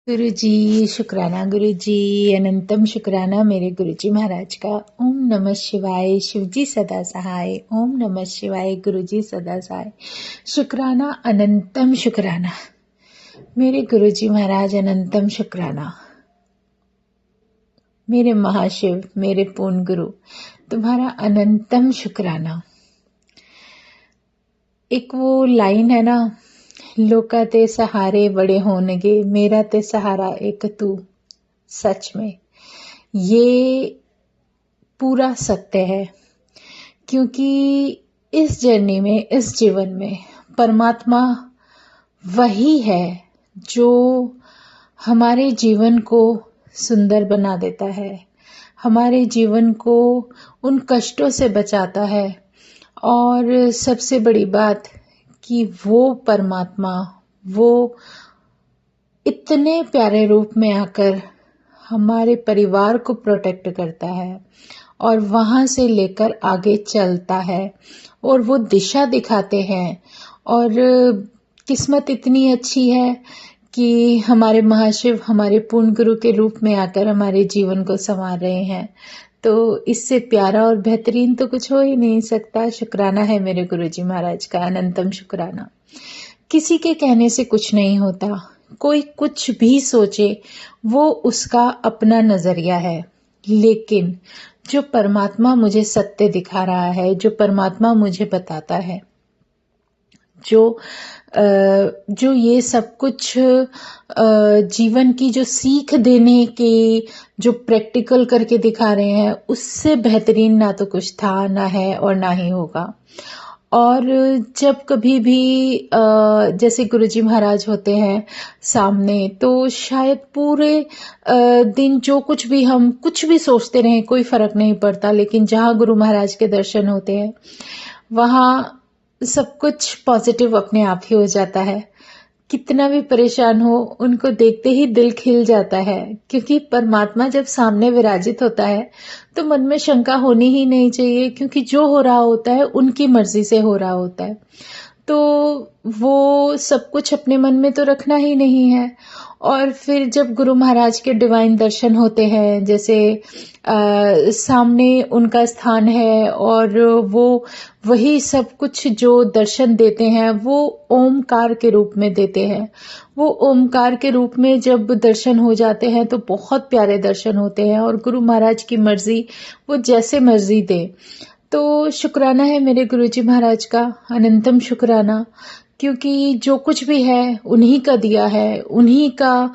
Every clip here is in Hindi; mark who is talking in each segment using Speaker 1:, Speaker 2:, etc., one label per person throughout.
Speaker 1: गुरु जी शुक्राना, गुरु जी अनंतम शुक्राना मेरे गुरु जी महाराज का। ओम नमः शिवाय, शिव जी सदा सहाय। ओम नमः शिवाय, गुरु जी सदा सहाय। शुक्राना, अनंतम शुक्राना मेरे गुरु जी महाराज, अनंतम शुक्राना मेरे महाशिव, मेरे पूर्ण गुरु, तुम्हारा अनंतम शुक्राना। एक वो लाइन है ना, लोका ते सहारे बड़े होनगे, मेरा ते सहारा एक तू। सच में ये पूरा सत्य है, क्योंकि इस जर्नी में, इस जीवन में परमात्मा वही है जो हमारे जीवन को सुंदर बना देता है, हमारे जीवन को उन कष्टों से बचाता है। और सबसे बड़ी बात कि वो परमात्मा, वो इतने प्यारे रूप में आकर हमारे परिवार को प्रोटेक्ट करता है और वहां से लेकर आगे चलता है और वो दिशा दिखाते हैं। और किस्मत इतनी अच्छी है कि हमारे महाशिव हमारे पूर्ण गुरु के रूप में आकर हमारे जीवन को संवार रहे हैं। तो इससे प्यारा और बेहतरीन तो कुछ हो ही नहीं सकता। शुक्राना है मेरे गुरु जी महाराज का, अनंतम शुक्राना। किसी के कहने से कुछ नहीं होता, कोई कुछ भी सोचे वो उसका अपना नजरिया है, लेकिन जो परमात्मा मुझे सत्य दिखा रहा है, जो परमात्मा मुझे बताता है, जो ये सब कुछ जीवन की जो सीख देने के जो प्रैक्टिकल करके दिखा रहे हैं, उससे बेहतरीन ना तो कुछ था, ना है और ना ही होगा। और जब कभी भी जैसे गुरुजी महाराज होते हैं सामने, तो शायद पूरे दिन जो कुछ भी हम कुछ भी सोचते रहें कोई फर्क नहीं पड़ता, लेकिन जहाँ गुरु महाराज के दर्शन होते हैं वहाँ सब कुछ पॉजिटिव अपने आप ही हो जाता है। कितना भी परेशान हो, उनको देखते ही दिल खिल जाता है, क्योंकि परमात्मा जब सामने विराजित होता है तो मन में शंका होनी ही नहीं चाहिए, क्योंकि जो हो रहा होता है उनकी मर्जी से हो रहा होता है। तो वो सब कुछ अपने मन में तो रखना ही नहीं है। और फिर जब गुरु महाराज के डिवाइन दर्शन होते हैं, जैसे सामने उनका स्थान है और वो वही सब कुछ जो दर्शन देते हैं वो ओमकार के रूप में देते हैं। वो ओमकार के रूप में जब दर्शन हो जाते हैं तो बहुत प्यारे दर्शन होते हैं, और गुरु महाराज की मर्जी, वो जैसे मर्जी दे। तो शुक्राना है मेरे गुरुजी महाराज का, अनंतम शुक्राना, क्योंकि जो कुछ भी है उन्हीं का दिया है, उन्हीं का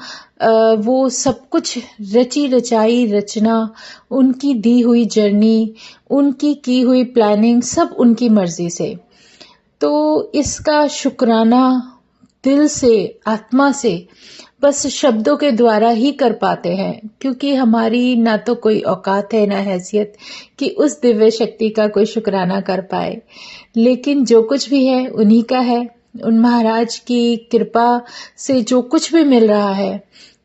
Speaker 1: वो सब कुछ रची रचाई रचना, उनकी दी हुई जर्नी, उनकी की हुई प्लानिंग, सब उनकी मर्जी से। तो इसका शुक्राना दिल से, आत्मा से, बस शब्दों के द्वारा ही कर पाते हैं, क्योंकि हमारी ना तो कोई औकात है, ना हैसियत कि उस दिव्य शक्ति का कोई शुक्राना कर पाए। लेकिन जो कुछ भी है उन्हीं का है। उन महाराज की कृपा से जो कुछ भी मिल रहा है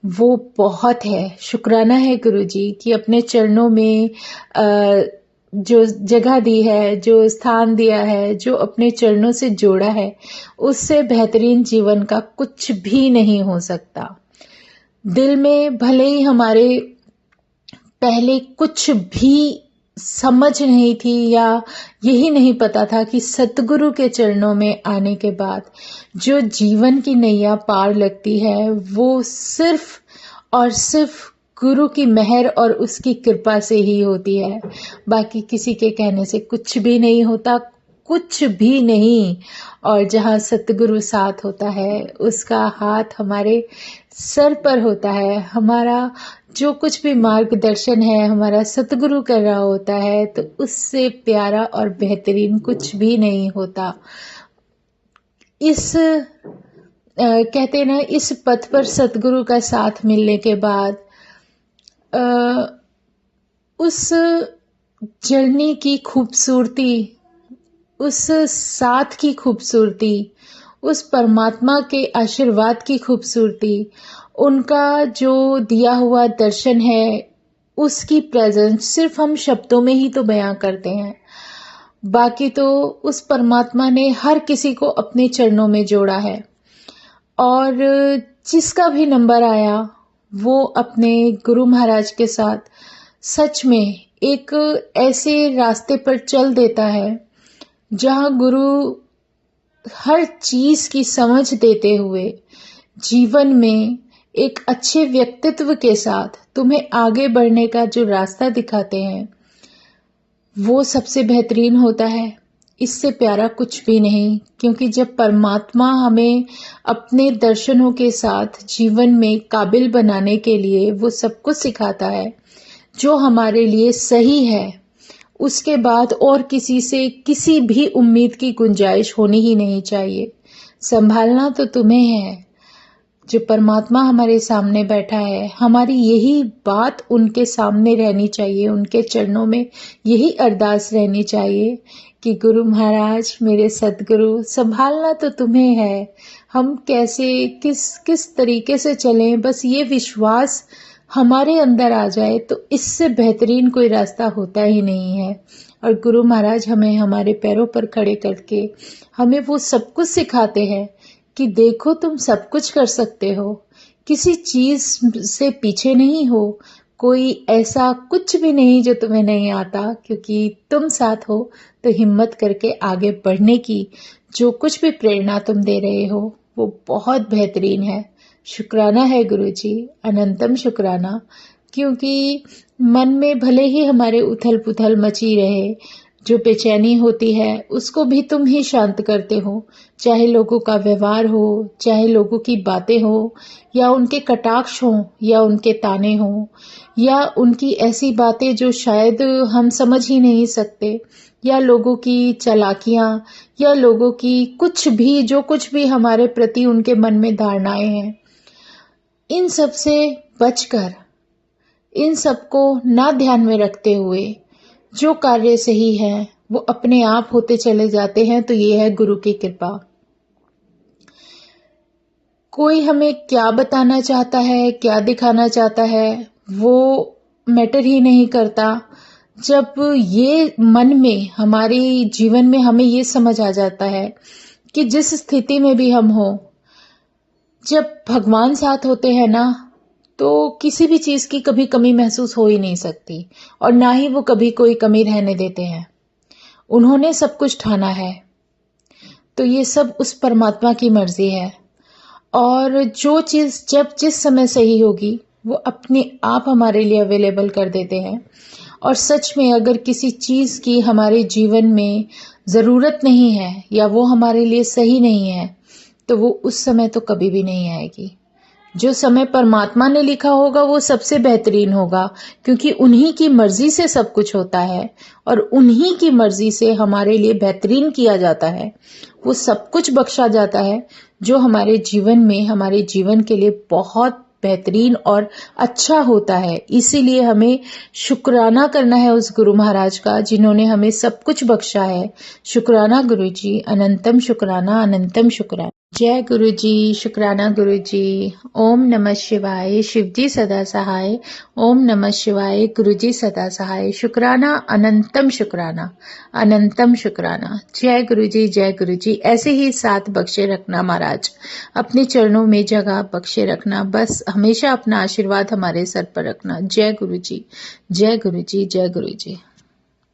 Speaker 1: वो बहुत है। शुक्राना है गुरुजी कि अपने चरणों में जो जगह दी है, जो स्थान दिया है, जो अपने चरणों से जोड़ा है, उससे बेहतरीन जीवन का कुछ भी नहीं हो सकता। दिल में भले ही हमारे पहले कुछ भी समझ नहीं थी या यही नहीं पता था कि सतगुरु के चरणों में आने के बाद जो जीवन की नैया पार लगती है वो सिर्फ और सिर्फ गुरु की मेहर और उसकी कृपा से ही होती है। बाकी किसी के कहने से कुछ भी नहीं होता, कुछ भी नहीं। और जहाँ सतगुरु साथ होता है उसका हाथ हमारे सर पर होता है, हमारा जो कुछ भी मार्गदर्शन है हमारा सतगुरु कर रहा होता है, तो उससे प्यारा और बेहतरीन कुछ भी नहीं होता। इस कहते हैं ना, इस पथ पर सतगुरु का साथ मिलने के बाद उस जर्नी की खूबसूरती, उस साथ की खूबसूरती, उस परमात्मा के आशीर्वाद की खूबसूरती, उनका जो दिया हुआ दर्शन है, उसकी प्रेजेंस सिर्फ हम शब्दों में ही तो बयां करते हैं। बाकी तो उस परमात्मा ने हर किसी को अपने चरणों में जोड़ा है। और जिसका भी नंबर आया वो अपने गुरु महाराज के साथ सच में एक ऐसे रास्ते पर चल देता है जहां गुरु हर चीज की समझ देते हुए जीवन में एक अच्छे व्यक्तित्व के साथ तुम्हें आगे बढ़ने का जो रास्ता दिखाते हैं वो सबसे बेहतरीन होता है। इससे प्यारा कुछ भी नहीं, क्योंकि जब परमात्मा हमें अपने दर्शनों के साथ जीवन में काबिल बनाने के लिए वो सब कुछ सिखाता है जो हमारे लिए सही है, उसके बाद और किसी से किसी भी उम्मीद की गुंजाइश होनी ही नहीं चाहिए। संभालना तो तुम्हें है। जो परमात्मा हमारे सामने बैठा है, हमारी यही बात उनके सामने रहनी चाहिए, उनके चरणों में यही अरदास रहनी चाहिए कि गुरु महाराज, मेरे सदगुरु, संभालना तो तुम्हें है। हम कैसे किस तरीके से चलें, बस ये विश्वास हमारे अंदर आ जाए तो इससे बेहतरीन कोई रास्ता होता ही नहीं है। और गुरु महाराज हमें हमारे पैरों पर खड़े करके हमें वो सब कुछ सिखाते हैं कि देखो तुम सब कुछ कर सकते हो, किसी चीज से पीछे नहीं हो, कोई ऐसा कुछ भी नहीं जो तुम्हें नहीं आता, क्योंकि तुम साथ हो तो हिम्मत करके आगे बढ़ने की जो कुछ भी प्रेरणा तुम दे रहे हो वो बहुत बेहतरीन है। शुक्राना है गुरुजी, अनंतम शुक्राना। क्योंकि मन में भले ही हमारे उथल पुथल मची रहे, जो बेचैनी होती है उसको भी तुम ही शांत करते हो, चाहे लोगों का व्यवहार हो, चाहे लोगों की बातें हो, या उनके कटाक्ष हो, या उनके ताने हो, या उनकी ऐसी बातें जो शायद हम समझ ही नहीं सकते, या लोगों की चालाकियां, या लोगों की कुछ भी जो कुछ भी हमारे प्रति उनके मन में धारणाएं हैं, इन सब से बचकर, इन सबको ना ध्यान में रखते हुए जो कार्य सही है वो अपने आप होते चले जाते हैं। तो ये है गुरु की कृपा। कोई हमें क्या बताना चाहता है, क्या दिखाना चाहता है, वो मैटर ही नहीं करता। जब ये मन में, हमारे जीवन में हमें ये समझ आ जाता है कि जिस स्थिति में भी हम हो, जब भगवान साथ होते हैं ना, तो किसी भी चीज की कभी कमी महसूस हो ही नहीं सकती, और ना ही वो कभी कोई कमी रहने देते हैं। उन्होंने सब कुछ ठाना है, तो ये सब उस परमात्मा की मर्जी है। और जो चीज जब जिस समय सही होगी वो अपने आप हमारे लिए अवेलेबल कर देते हैं। और सच में अगर किसी चीज की हमारे जीवन में जरूरत नहीं है या वो हमारे लिए सही नहीं है, तो वो उस समय तो कभी भी नहीं आएगी। जो समय परमात्मा ने लिखा होगा वो सबसे बेहतरीन होगा, क्योंकि उन्हीं की मर्जी से सब कुछ होता है और उन्हीं की मर्जी से हमारे लिए बेहतरीन किया जाता है। वो सब कुछ बख्शा जाता है जो हमारे जीवन में, हमारे जीवन के लिए बहुत बेहतरीन और अच्छा होता है। इसीलिए हमें शुक्राना करना है उस गुरु महाराज का जिन्होंने हमें सब कुछ बख्शा है। शुक्राना गुरु जी, अनंतम शुक्राना, अनंतम शुक्राना। जय गुरु जी, शुक्राना गुरु जी। ओम नमः शिवाय। शिव जी सदा सहाय। ओम नमः शिवाय। गुरु जी सदा सहाय। शुक्राना, अनंतम शुक्राना, अनंतम शुक्राना। जय गुरु जी, जय गुरु जी। ऐसे ही साथ बख्शे रखना महाराज, अपने चरणों में जगह बख्शे रखना, बस हमेशा अपना आशीर्वाद हमारे सर पर रखना। जय गुरु जी, जय गुरु जी, जय गुरु जी।